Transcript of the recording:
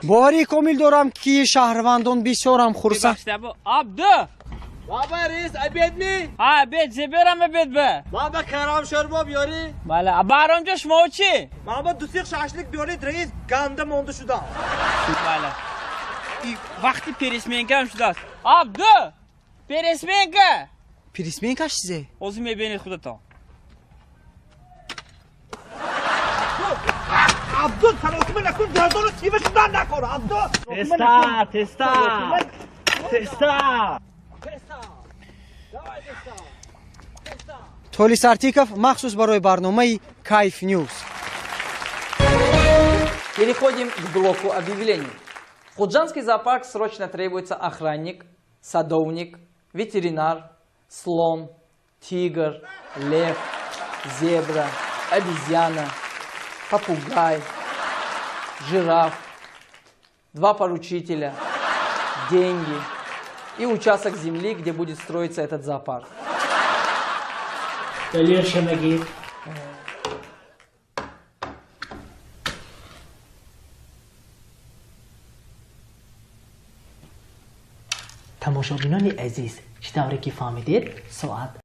باری کامل دارم که شهروندان بسیارم خورسند. عبدو بابا رئیس ابید می؟ ها بید زبرم بید به بابا کرام شربا بیاری؟ بله بارم جا شما چی؟ بابا دو سیخ شاشlık بیارید رئیس گنده مونده شدم. بله وقتی پیرسمینکم شده است. عبدو پیرسمینکه پیرسمینکه چیزه؟ اوزی میبینید خودتا. عبدو تراکم نکن گردان رو سیوه شدن نکن عبدو. تستا تولی سرتیکов مخصوص برای برنامه کайф News. Переходим к блоку объявлений. В Хулджанский зоопарк срочно требуется охранник, садовник, ветеринар, слон, тигр, лев, зебра, обезьяна, попугай, жираф, 2 поручителя, деньги и участок земли, где будет строиться этот зоопарк. تماشاچیان عزیز شنواری که فهمیدید ساعت